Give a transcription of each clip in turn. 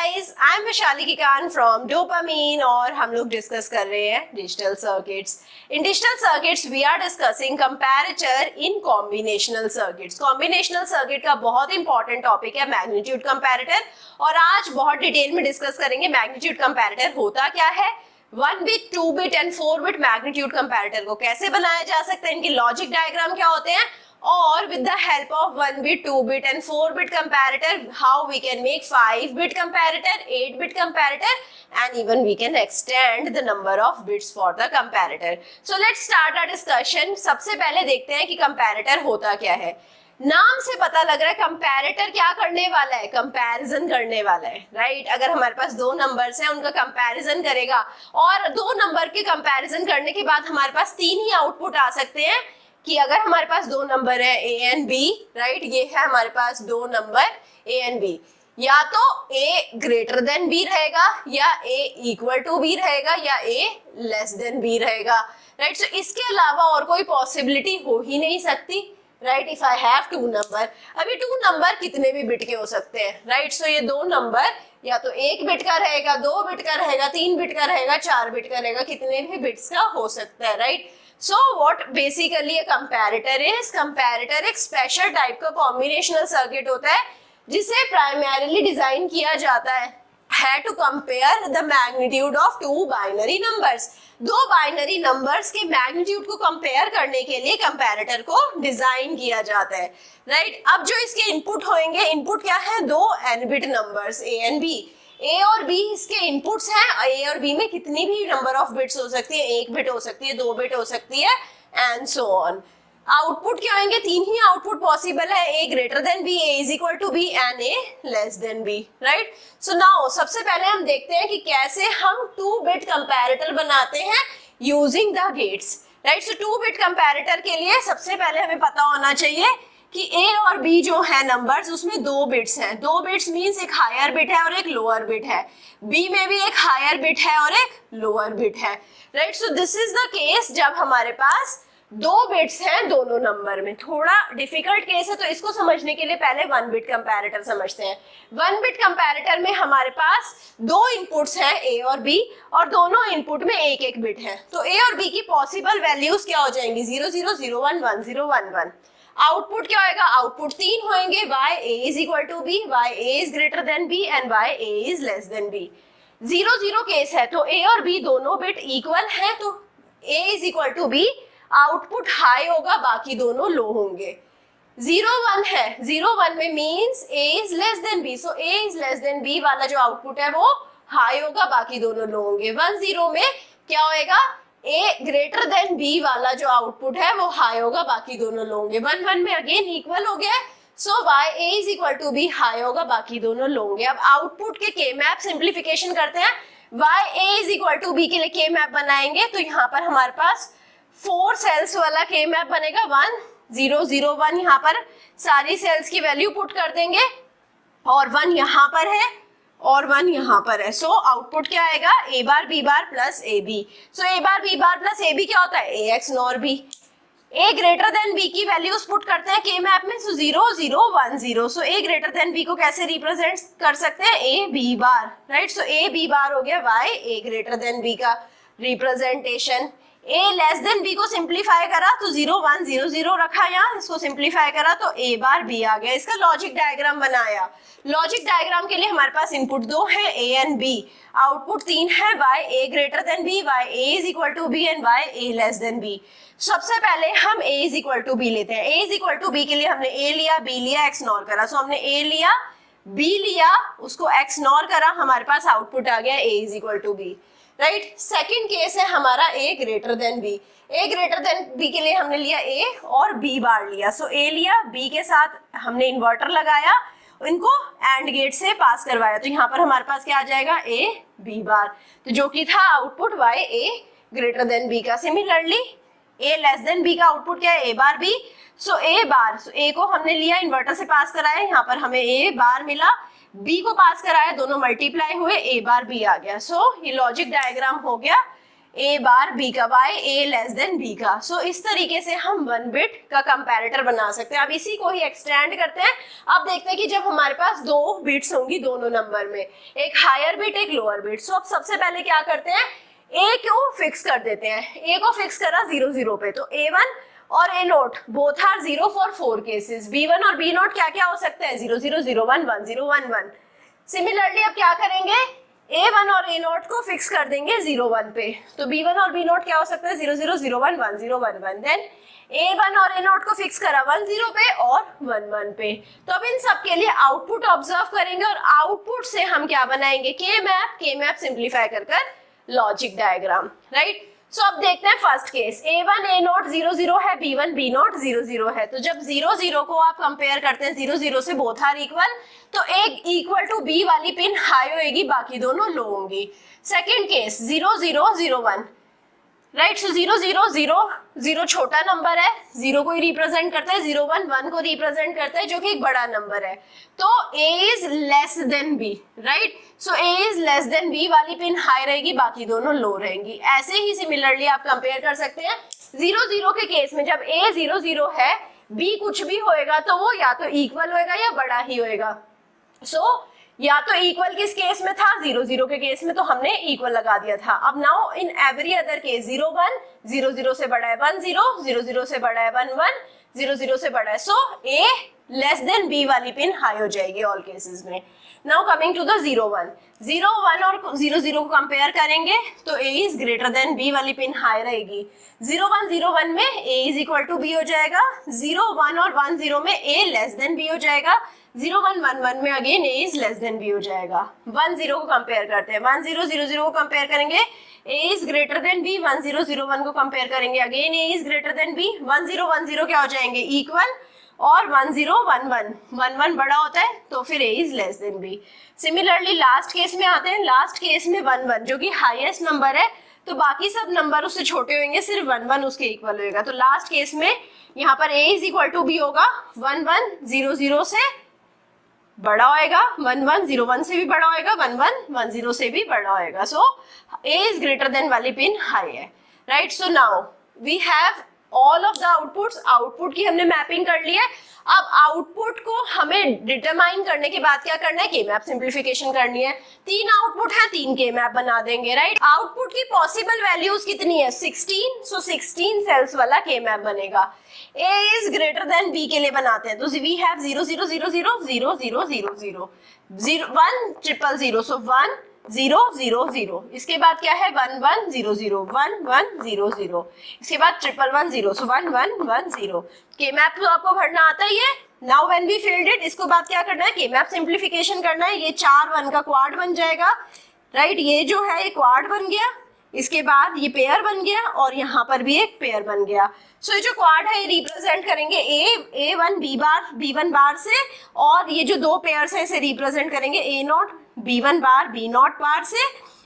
Guys, I am Vaishali Kikan from dopamine और हम लोग डिस्कस कर रहे हैं digital circuits. In digital circuits we are discussing comparator in combinational circuits. Combinational circuit का बहुत इंपॉर्टेंट टॉपिक है मैग्नीट्यूड कंपैरेटर और आज बहुत डिटेल में डिस्कस करेंगे मैग्नीट्यूड कंपैरेटर होता क्या है, 1 bit, 2 bit and 4 bit magnitude comparator को कैसे बनाया जा सकता है, इनके लॉजिक डायग्राम क्या होते हैं और with the help of 1 bit, 2 bit and 4 bit comparator how we can make 5 bit comparator, 8 bit comparator and even we can extend the number of bits for the comparator. So let's start our discussion. सबसे पहले देखते हैं कि comparator होता क्या है। नाम से पता लग रहा है कंपैरेटर क्या करने वाला है, कंपैरिजन करने वाला है, राइट। अगर हमारे पास दो नंबर्स हैं उनका कंपैरिजन करेगा और दो नंबर के कंपैरिजन करने के बाद हमारे पास तीन ही आउटपुट आ सकते हैं कि अगर हमारे पास दो नंबर है ए एंड बी, राइट, ये है हमारे पास दो नंबर ए एंड बी, या तो ए ग्रेटर देन बी रहेगा या ए इक्वल टू बी रहेगा या ए लेस देन बी रहेगा, राइट। सो इसके अलावा और कोई पॉसिबिलिटी हो ही नहीं सकती, right. If I have two number, अभी टू नंबर कितने भी बिट के हो सकते हैं, राइट। सो ये दो नंबर या तो एक बिट का रहेगा, दो बिट का रहेगा, तीन बिट का रहेगा, चार बिट का रहेगा, कितने भी बिट्स का हो सकता है, right. So what basically a comparator is? Comparator एक special type का combinational circuit होता है जिसे primarily डिजाइन किया जाता है to compare the magnitude of two binary numbers. दो बाइनरी नंबर्स के मैग्नीट्यूड को कंपेयर करने के लिए कंपैरेटर को डिजाइन किया जाता है, राइट। अब जो इसके इनपुट होंगे, इनपुट क्या है, दो n bit numbers A and B, A और बी इसके इनपुट्स हैं। ए और बी में कितनी भी नंबर ऑफ बिट्स हो सकती है, एक बिट हो सकती है, दो बिट हो सकती है एंड सो ऑन। आउटपुट क्या होंगे, तीन ही आउटपुट पॉसिबल है, A greater than B, A is equal to B and A less than B, right. So now सबसे पहले हम देखते हैं कि कैसे हम 2 बिट कंपैरेटर बनाते हैं using the gates, right. So 2 bit comparator के लिए सबसे पहले हमें पता होना चाहिए कि ए और बी जो है नंबर्स उसमें दो बिट्स हैं। दो बिट्स मींस एक हायर बिट है और एक लोअर बिट है, बी में भी एक हायर बिट है और एक लोअर बिट है, right. So this is the case जब हमारे पास दो बिट्स हैं दोनों नंबर में। थोड़ा डिफिकल्ट केस है तो इसको समझने के लिए पहले 1 बिट कंपैरेटर समझते हैं। 1 बिट कंपैरेटर में हमारे पास दो इनपुट्स हैं ए और बी और दोनों इनपुट में एक एक बिट है, तो ए और बी की पॉसिबल वैल्यूज क्या हो जाएंगी, 0 0 0 1 1 0 1 1। आउटपुट क्या होगा, आउटपुट तीन होंगे, y a is equal to b, y a is greater than b and y a is less than b। 0 0 case है तो a और b दोनों बिट इक्वल हैं तो a is equal to b, output high होगा, बाकी दोनों लो होंगे। 0 1 है, 0 1 में means a is less than b, so a is less than b वाला जो आउटपुट है वो हाई होगा, बाकी दोनों लो होंगे। 1 0 में क्या होएगा, ए ग्रेटर देन बी वाला जो आउटपुट है वो हाई होगा, बाकी दोनों लो होंगे। 1 1 में अगेन इक्वल हो गया, so Y A is equal to B high होगा, बाकी दोनों लो होंगे। अब आउटपुट के के मैप सिंप्लीफिकेशन करते हैं, Y A is equal to B के लिए के मैप बनाएंगे तो यहाँ पर हमारे पास 4 सेल्स वाला के मैप बनेगा, 1 0 0 1, यहाँ पर सारी सेल्स की वैल्यू पुट कर देंगे और 1 यहाँ पर है और 1 यहाँ पर है। सो आउटपुट क्या आएगा, A bar B bar plus A B. So A bar B bar plus A B क्या होता है, A XNOR B. A greater than B की वैल्यूज पुट करते हैं के मैप में, so 0 0 1 0। So A greater than B को कैसे represent कर सकते हैं, A B bar, right. So A B bar हो गया Y A greater than B का रिप्रेजेंटेशन। ए लेस देन बी को सिंप्लीफाई करा तो 0 1 0 0 रखा, यहाँ इसको सिंप्लीफाई करा तो ए बार बी आ गया। इसका लॉजिक डायग्राम बनाया। लॉजिक डायग्राम के लिए हमारे पास इनपुट दो है ए एंड बी, आउटपुट तीन है, Y A greater than B, Y A is equal to B and Y A less than B. सबसे पहले हम A is equal to B लेते हैं। A is equal to B के लिए हमने ए लिया, बी लिया, एक्स नॉर करा। सो हमने ए लिया, बी लिया, उसको एक्स नॉर करा, हमारे पास आउटपुट आ गया A is equal to B, right. Second case है हमारा A greater than B. A greater than B के लिए हमने लिया ए और बी बार लिया। सो ए लिया, बी के साथ हमने इन्वर्टर लगाया, इनको एंड गेट से पास करवाया तो यहाँ पर हमारे पास क्या आ जाएगा, ए बी बार, तो जो कि था output Y A greater than B का। सिमिलरली ए लेस देन बी का आउटपुट क्या है, ए बार बी। सो ए बार, सो ए को हमने लिया इन्वर्टर से पास कराया, यहाँ पर हमें ए बार मिला, बी को पास कराया, दोनों मल्टीप्लाई हुए, ए बार बी आ गया। सो ये लॉजिक डायग्राम हो गया ए बार बी का Y, A less than B का। सो इस तरीके से हम 1 बिट का कंपैरेटर बना सकते हैं। अब इसी को ही एक्सटेंड करते हैं। अब देखते हैं कि जब हमारे पास 2 बिट्स होंगी दोनों नंबर में, एक हायर बिट एक लोअर बिट। सो अब सबसे पहले क्या करते हैं, ए को फिक्स कर देते हैं। ए को फिक्स करा 0 0 पे, तो A1 और A0 both are 0 for 4 cases. B1 और B0 क्या क्या हो सकता है, 0 0 0 1 1 0 1 1। सिमिलरली अब क्या करेंगे, A1 और A0 को फिक्स कर देंगे 0 1 पे, तो B1 और B0 क्या हो सकता है, 0 0 0 1 1 0 1 1। देन A1 और A0 को फिक्स करा 1 0 पे और 1 1 पे। तो अब इन सब के लिए आउटपुट ऑब्जर्व करेंगे और आउटपुट से हम क्या बनाएंगे, के मैप सिंप्लीफाई कर लॉजिक डायग्राम, राइट। सो अब देखते हैं फर्स्ट केस, A1 A0 0 0 है, B1 B0 0 0 है। तो जब 0 0 को आप कंपेयर करते हैं 0 0 से, बोथ आर इक्वल, तो एक इक्वल टू B वाली पिन हाई होगी, बाकी दोनों लो होंगी। Second case 0 0 0 1, right. सो 0 0 0 0 छोटा नंबर है, 0 को ही रिप्रेजेंट करता है, 0 1 1 को रिप्रेजेंट करता है, जो कि एक बड़ा नंबर है। तो A is less than B, right. So A is less than B वाली पिन हाई रहेगी, बाकी दोनों लो रहेंगी। ऐसे ही सिमिलरली आप कंपेयर कर सकते हैं 0 0 के केस में, जब A 0 0 है, B कुछ भी होएगा तो वो या तो इक्वल होएगा या बड़ा ही होएगा। सो या तो इक्वल किस केस में था, 0 0 के केस में, तो हमने इक्वल लगा दिया था। अब now in every other case 0 1 0 0 से बड़ा है 1 0 0 0 से बड़ा है 1 1 0 0 से बड़ा है। So A less than B वाली पिन हाई हो जाएगी ऑल केसेस में। नाउ कमिंग टू द 0 1 0 1 और 0 0 को कंपेयर करेंगे तो A is greater than B वाली पिन हाई रहेगी। 0 1 0 1 में A is equal to B हो जाएगा, 0 1 और 1 0 में A लेस देन B हो जाएगा, 0 1 1 1 में again A is less than B हो जाएगा। 1 0 को कंपेयर करते हैं, 1 0 0 0 को कंपेयर करेंगे, A is greater than B। 1 0 0 1 को कंपेयर करेंगे, again A is greater than B। 1 0 1 0 क्या हो जाएंगे, इक्वल, और 1 0 1 1 1 1 बड़ा होता है, तो फिर A is less than B। Similarly last case में आते हैं, लास्ट केस में 1 1 जो कि हाईएस्ट नंबर है, तो बाकी सब नंबर उससे छोटे होंगे, सिर्फ 1 1 उसके इक्वल होएगा। तो लास्ट केस में यहाँ पर A is equal to B होगा, 1 1 0 0 से बड़ा होएगा, 1 1 0 1 से भी बड़ा होएगा, 1 1 1 0 से भी बड़ा होएगा। So A is greater than वाली पिन हाई है, right. So now we have all of the outputs. Output की हमने मैपिंग कर ली है। अब आउटपुट को हमें डिटरमाइन करने के बाद क्या करना है, के मैप सिंप्लीफिकेशन करनी है। 3 आउटपुट है, 3 के मैप बना देंगे, राइट। आउटपुट की पॉसिबल वैल्यूज कितनी है, 16। सो 16 सेल्स वाला के मैप बनेगा। A is greater than B के लिए बनाते हैं, तो वी हैव 0 0 0 0 0 0 0 0 0 1 0 0 0, सो 1 0 0 0। इसके बाद क्या है, 1 1 0 0 1 1 0 0। इसके बाद 1 1 0, सो 1 1 1 0। के मैप तो आपको भरना आता ही है। Now when we filled it, इसको बाद क्या करना है, के मैप सिंप्लीफिकेशन करना है। ये 4 1 का क्वाड बन जाएगा, राइट। ये जो है ये क्वाड बन गया, इसके बाद ये पेयर बन गया, और यहाँ पर भी एक पेयर बन गया। सो ये जो क्वाड है ये रिप्रेजेंट करेंगे A1 B बार B1 बार से, और ये जो 2 पेयर्स है इसे रिप्रेजेंट करेंगे A0 B1 बार B0 बार से,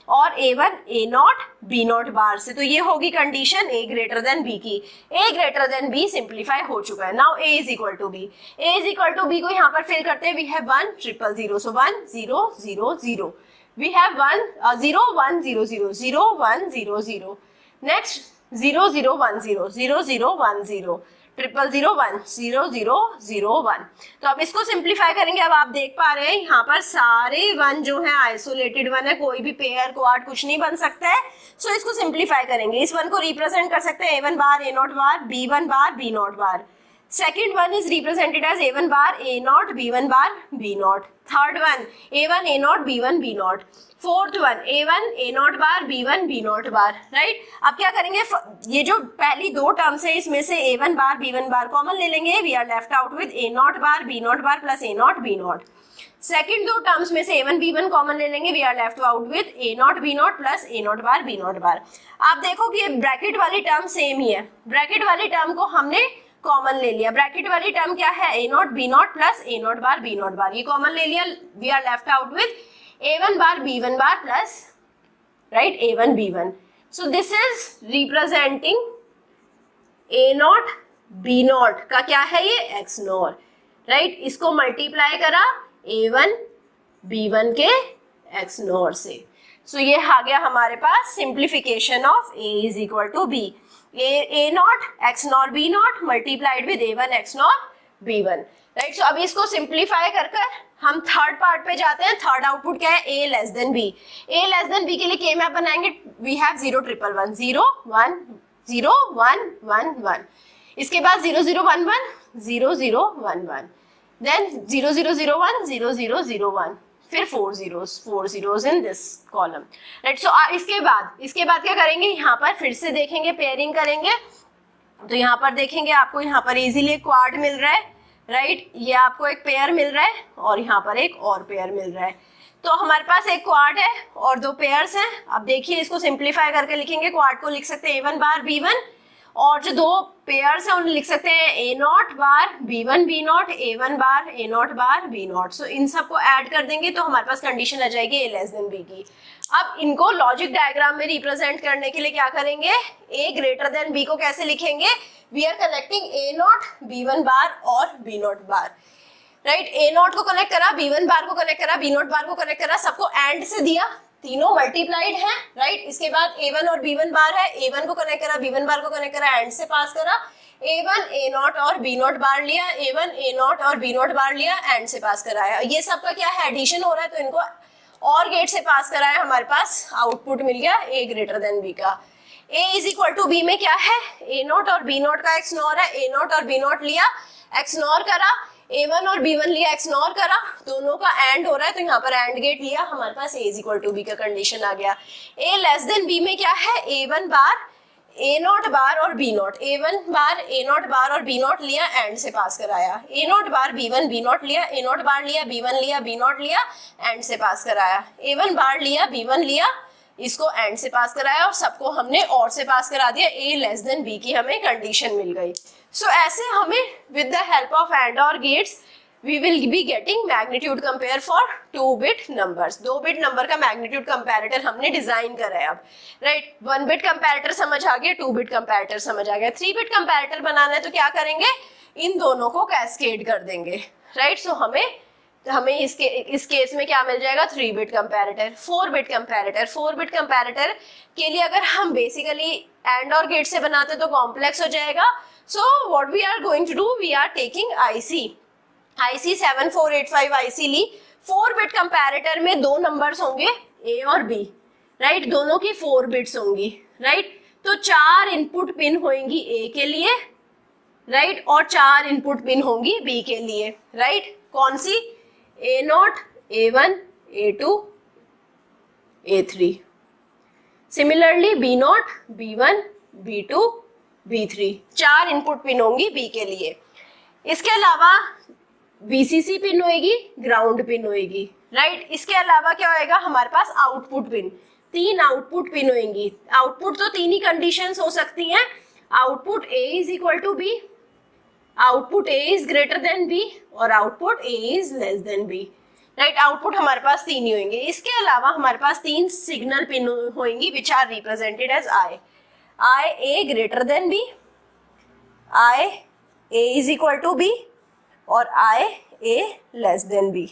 और A1 A0 B0 बार से। तो ये होगी condition A greater than B की। A greater than B simplify हो चुका है। Now A is equal to B। A is equal to B को यहाँ पर फिल करते हैं। We have 1 0 0 0, so 1 0 0 0। We have 1 0 1 0 0 0 1 0 0. Next 0 0 1 0 0 0 1 0 0 0 1 0 0 0 1। तो अब इसको सिंप्लीफाई करेंगे। अब आप देख पा रहे हैं यहाँ पर सारे 1 जो है आइसोलेटेड 1 है, कोई भी पेयर क्वाड कुछ नहीं बन सकता है। सो इसको सिंप्लीफाई करेंगे। इस 1 को रिप्रेजेंट कर सकते हैं A1 bar A0 bar B1 bar B0 bar. Second one is represented as A1 bar A0 B1 bar B0. Third one A1 A0 B1 B0. Fourth one A1 A0 bar B1 B0 bar. Right? अब क्या करेंगे, ये जो पहली 2 terms है इसमें से A1 bar B1 bar common ले लेंगे। We are left out with A0 bar B0 bar plus A0 B0. Second 2 terms में से A1 B1 कॉमन ले लेंगे। We are left out with A0 B0 plus A0 bar B0 bar. आप देखो कि ये ब्रैकेट वाली टर्म सेम ही है। ब्रैकेट वाली टर्म को हमने कॉमन ले लिया। ब्रैकेट वाली टर्म क्या है, A0 B0 plus A0 bar B0 बार, ये कॉमन ले लिया। We are left out with A1 bar B1 bar plus, right, A1 B1। So this is representing A0 B0 का क्या है, ये XNOR, राइट। इसको मल्टीप्लाई करा A1 B1 के XNOR से, सो ये आ गया हमारे पास simplification of a is equal to b, a not x not b not multiplied with a1 x not b1, right. So अभी इसको सिंप्लीफाई कर हम थर्ड पार्ट पे जाते हैं। थर्ड आउटपुट क्या है, a less than b। a less than b के लिए के मैप बनाएंगे, वी हैव 0 1 1 0 1 0 1 1 1, इसके बाद 0 0 1 1 0 0 1 1, देन 0 0 0 1 0 0 0 1, फिर 4 zeros in this column, right. So इसके बाद क्या करेंगे, यहाँ पर फिर से देखेंगे, पेयरिंग करेंगे। तो यहाँ पर देखेंगे आपको यहाँ पर इजीली क्वाड मिल रहा है, राइट। ये आपको एक पेयर मिल रहा है और यहाँ पर एक और पेयर मिल रहा है। तो हमारे पास एक क्वाड है और दो पेयर्स हैं। अब देखिए इसको सिंप्लीफाई करके लिखेंगे, क्वाड को लिख सकते हैं a1 बार b1, और जो दो पेयर्स हैं उन्हें लिख सकते हैं a not bar b1 b not, a1 bar a not bar b not. So इन सबको ऐड कर देंगे तो हमारे पास कंडीशन आ जाएगी a लेस देन b की। अब इनको लॉजिक डायग्राम में रिप्रेजेंट करने के लिए क्या करेंगे, a ग्रेटर देन b को कैसे लिखेंगे, we are connecting a not b1 bar और b not bar, right. a not को कनेक्ट करा, b1 बार को कनेक्ट करा, b नॉट बार को कनेक्ट करा, सबको एंड से दिया, तीनों मल्टीप्लाइड हैं, राइट। इसके बाद a1 और b1 बार है, a1 को कनेक्ट करा, b1 बार को कनेक्ट करा, एंड से पास करा, a1 a नॉट और b नॉट बार लिया, a1 a नॉट और b नॉट बार लिया, एंड से पास कराया। ये सबका क्या है, एडिशन हो रहा है, तो इनको और गेट से पास कराया, हमारे पास आउटपुट मिल गया a ग्रेटर देन b का। a is equal to b में क्या है, a नॉट और b नॉट का x नॉर है, a नॉट और b नॉट लिया, x नॉर करा, a1 और b1 लिया, x नॉर करा, दोनों का एंड हो रहा है तो यहाँ पर एंड गेट लिया, हमारे पास a is equal to b का कंडीशन आ गया। a लेस देन b में क्या है, a1 bar a not bar और b not, a1 bar a not bar और b नॉट लिया, एंड से पास कराया, a not bar b1 b not लिया, a नॉट बार लिया, b1 लिया, b नॉट लिया, एंड से पास कराया, a1 बार लिया, b1 लिया, इसको एंड से पास कराया, और सबको हमने और से पास करा दिया, a लेस देन b की हमें कंडीशन मिल गई। सो ऐसे हमें with the help of and और gates we will be getting magnitude compare for 2 bit numbers. 2 bit number का मैग्नीट्यूड कंपैरेटर हमने डिजाइन करा है अब, राइट। 1 बिट कंपैरेटर समझ आ गया, 2 बिट कंपैरेटर समझ आ गया, 3 बिट कंपैरेटर बनाना है तो क्या करेंगे, इन दोनों को कैस्केड कर देंगे, राइट। सो हमें इस केस में क्या मिल जाएगा, 3 bit comparator. 4 bit comparator, 4 bit comparator के लिए अगर हम बेसिकली एंड और गेट से बनाते तो कॉम्प्लेक्स हो जाएगा। So what we are going to do, we are taking IC 7485 IC ली। 4 बिट कंपैरेटर में दो नंबर्स होंगे a और b, राइट, दोनों की 4 बिट्स होंगी, राइट। तो 4 इनपुट पिन होंगी a के लिए, राइट, और 4 इनपुट पिन होंगी b के लिए, राइट। कौन सी, a not, a1, a2, a3। Similarly b not, b1, b2, b3, 4 input pin होंगी b के लिए। इसके अलावा VCC पिन होएगी, ग्राउंड पिन होएगी, राइट। इसके अलावा क्या होएगा, हमारे पास आउटपुट पिन, 3 आउटपुट पिन होंगी। आउटपुट तो 3 ही कंडीशंस हो सकती हैं, output A is equal to B, output A is greater than B, और output A is less than B, right. Output हमारे पास 3 ही होंगे। इसके अलावा हमारे पास 3 सिग्नल पिन होंगी which are represented as I A greater than B, I A is equal to B, और I A less than B,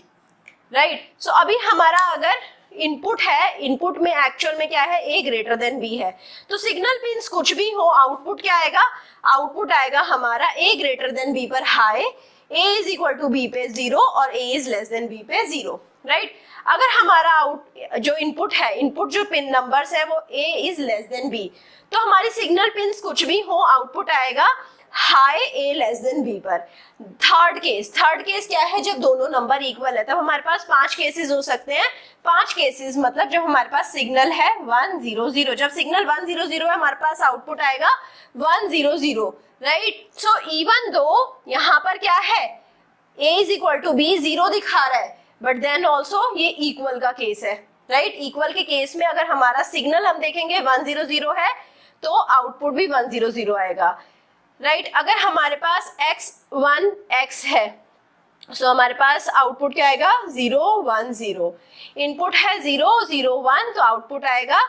right. So अभी हमारा अगर इनपुट है, इनपुट में एक्चुअल में क्या है, A ग्रेटर देन B है, तो सिग्नल पिन्स कुछ भी हो, आउटपुट क्या आएगा, आउटपुट आएगा हमारा A ग्रेटर देन B पर high, A is equal to B पे 0 और A is less than B पे 0, राइट। अगर हमारा जो इनपुट है, इनपुट जो पिन नंबर्स है वो A is less than B, तो हमारी सिग्नल पिन्स कुछ भी हो, आउटपुट आएगा high A less than B पर। थर्ड केस क्या है, जब दोनों नंबर इक्वल है, तब हमारे पास 5 केसेस हो सकते हैं। 5 केसेस मतलब जब हमारे पास सिग्नल है 1 0 0, जब सिग्नल 1 0 0 है हमारे पास आउटपुट आएगा 1 0 0, राइट। सो इवन दो यहाँ पर क्या है, A is equal to B 0 दिखा रहा है, बट देन ऑल्सो ये इक्वल का केस है, राइट। इक्वल के केस में अगर हमारा सिग्नल हम देखेंगे 1 0 0 है तो आउटपुट भी 1 0 0 आएगा, राइट। अगर हमारे पास x1 x है, सो हमारे पास आउटपुट क्या आएगा 0 1 0, इनपुट है 0 0 1, तो आउटपुट आएगा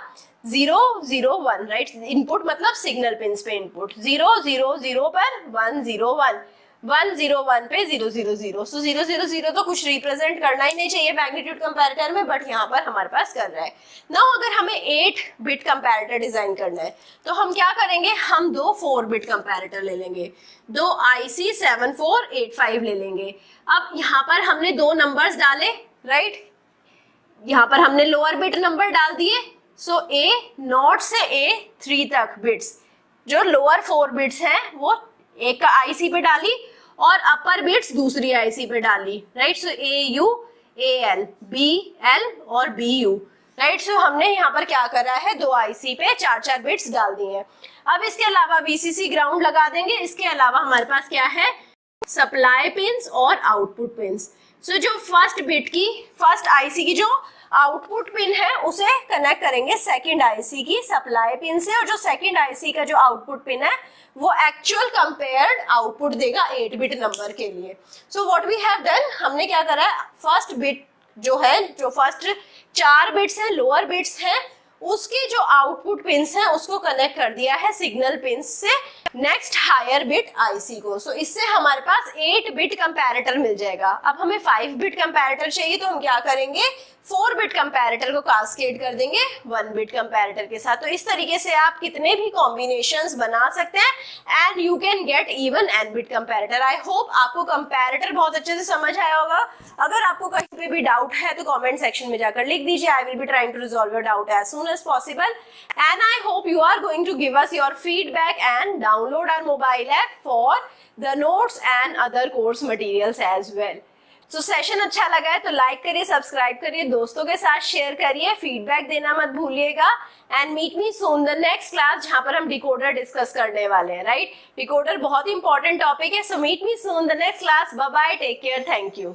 0 0 1, राइट। इनपुट मतलब सिग्नल पिंस पे इनपुट 0 0 0 पर 1 0 1, 101 पे 000, सो 000 तो कुछ रिप्रेजेंट करना ही नहीं चाहिए मैग्नीट्यूड कंपैरेटर में, बट यहाँ पर हमारे पास कर रहा है ना। अगर हमें 8 बिट कंपैरेटर डिजाइन करना है तो हम क्या करेंगे, हम 2 4 बिट कंपैरेटर ले लेंगे, 2 IC 7485 ले लेंगे। अब यहाँ पर हमने 2 नंबर्स डाले, राइट, यहाँ पर हमने लोअर बिट नंबर डाल दिए, सो A0 से A3 तक बिट्स, जो लोअर 4 बिट्स हैं वो एक IC पे डाली और अपर बिट्स दूसरी IC पे डाली, राइट। सो AU, AL, BL और BU, राइट। सो हमने यहाँ पर क्या करा है, 2 IC पे 4 बिट्स डाल दिए हैं। अब इसके अलावा VCC ग्राउंड लगा देंगे। इसके अलावा हमारे पास क्या है, सप्लाई पिंस और आउटपुट पिंस। सो जो फर्स्ट बिट की, फर्स्ट IC की जो आउटपुट पिन है उसे कनेक्ट करेंगे सेकंड IC की सप्लाई पिन से, और जो सेकंड IC का जो आउटपुट पिन है वो एक्चुअल कंपेयर्ड आउटपुट देगा 8 बिट नंबर के लिए। So what we have done, हमने क्या करा है, फर्स्ट बिट जो है, जो फर्स्ट 4 बिट्स हैं, लोअर बिट्स हैं, उसके जो आउटपुट पिंस हैं उसको कनेक्ट कर दिया है सिग्नल पिंस से नेक्स्ट हायर बिट IC को। सो इससे हमारे पास 8 बिट कंपैरेटर मिल जाएगा। अब हमें 5 बिट कंपैरेटर चाहिए तो हम क्या करेंगे, 4 बिट कंपैरेटर को कास्केड कर देंगे 1 बिट कंपैरेटर के साथ। तो इस तरीके से आप कितने भी कॉम्बिनेशंस बना सकते हैं and you can get even n bit comparator. I hope आपको कंपैरेटर बहुत अच्छे से समझ आया होगा। अगर आपको कहीं पे भी डाउट है तो कमेंट सेक्शन में जाकर लिख दीजिए। I will be trying to resolve your doubt as soon as possible and I hope you are going to give us your feedback and download our mobile app for the notes and other course materials as well. So session अच्छा लगा है तो like करिए, subscribe करिए, दोस्तों के साथ share करिए, फीडबैक देना मत भूलिएगा and meet me soon the next class जहां पर हम डिकोडर डिस्कस करने वाले हैं, राइट। डिकोडर बहुत इंपॉर्टेंट टॉपिक है, so meet me soon the next class. Bye bye, take care, thank you.